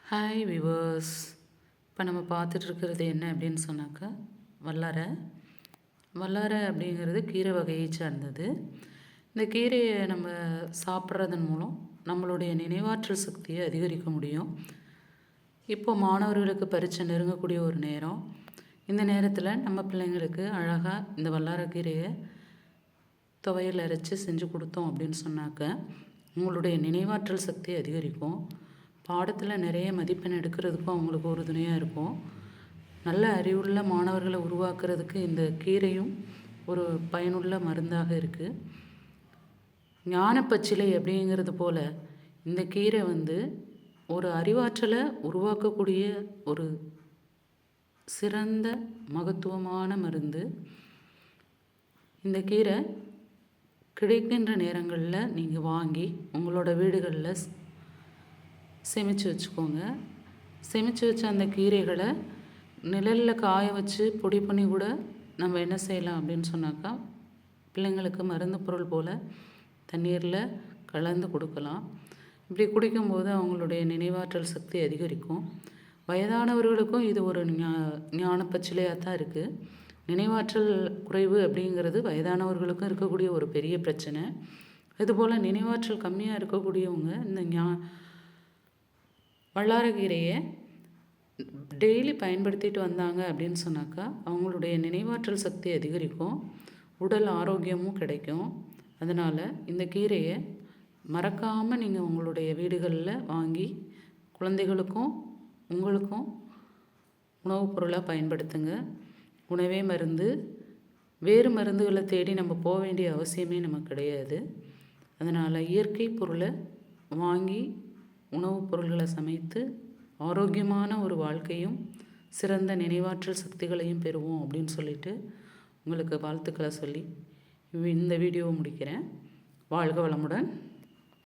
Hi viewers. இப்போ நம்ம பார்த்துட்ருக்கிறது என்ன அப்படின்னு சொன்னாக்கா வல்லாரை. வல்லாரை அப்படிங்கிறது கீரை வகையை சார்ந்தது. இந்த கீரையை நம்ம சாப்பிட்றதன் மூலம் நம்மளுடைய நினைவாற்றல் சக்தியை அதிகரிக்க முடியும். இப்போ மாணவர்களுக்கு பரீட்சை நெருங்கக்கூடிய ஒரு நேரம். இந்த நேரத்தில் நம்ம பிள்ளைங்களுக்கு அழகாக இந்த வல்லாரைக்கீரையை துவையல் அரைச்சி செஞ்சு கொடுத்தோம் அப்படின்னு சொன்னாக்க உங்களுடைய நினைவாற்றல் சக்தி அதிகரிக்கும். பாடத்தில் நிறைய மதிப்பெண் எடுக்கிறதுக்கும் அவங்களுக்கு உறுதுணையாக இருக்கும். நல்ல அறிவுள்ள மாணவர்களை உருவாக்குறதுக்கு இந்த கீரையும் ஒரு பயனுள்ள மருந்தாக இருக்குது. ஞானப்பச்சிலை அப்படிங்கிறது போல் இந்த கீரை ஒரு அறிவாற்றலை உருவாக்கக்கூடிய ஒரு சிறந்த மகத்துவமான மருந்து. இந்த கீரை கிடைக்கின்ற நேரங்களில் நீங்கள் வாங்கி உங்களோட வீடுகளில் சேமித்து வச்சுக்கோங்க. சேமித்து வச்ச அந்த கீரைகளை நிழலில் காய வச்சு பொடி பண்ணி கூட நம்ம என்ன செய்யலாம் அப்படின்னு சொன்னாக்கா பிள்ளைங்களுக்கு மருந்து பொருள் போல் தண்ணீரில் கலந்து கொடுக்கலாம். இப்படி குடிக்கும்போது அவங்களுடைய நினைவாற்றல் சக்தி அதிகரிக்கும். வயதானவர்களுக்கும் இது ஒரு ஞானப்பச்சிலையாக தான் இருக்குது. நினைவாற்றல் குறைவு அப்படிங்கிறது வயதானவர்களுக்கும் இருக்கக்கூடிய ஒரு பெரிய பிரச்சனை. இதுபோல் நினைவாற்றல் கம்மியாக இருக்கக்கூடியவங்க இந்த வல்லாரைக்கீரையை டெய்லி பயன்படுத்திட்டு வந்தாங்க அப்படின்னு சொன்னாக்கா அவங்களுடைய நினைவாற்றல் சக்தி அதிகரிக்கும், உடல் ஆரோக்கியமும் கிடைக்கும். அதனால் இந்த கீரையை மறக்காமல் நீங்கள் உங்களுடைய வீடுகளில் வாங்கி குழந்தைகளுக்கும் உங்களுக்கும் உணவுப் பொருளாக பயன்படுத்துங்க. உணவே மருந்து. வேறு மருந்துகளை தேடி நம்ம போக வேண்டிய அவசியமே நமக்கு கிடையாது. அதனால் இயற்கை பொருளை வாங்கி உணவுப் பொருள்களை சமைத்து ஆரோக்கியமான ஒரு வாழ்க்கையும் சிறந்த நினைவாற்றல் சக்திகளையும் பெறுவோம் அப்படின்னு சொல்லிட்டு உங்களுக்கு வாழ்த்துக்களை சொல்லி இந்த வீடியோவை முடிக்கிறேன். வாழ்க வளமுடன்.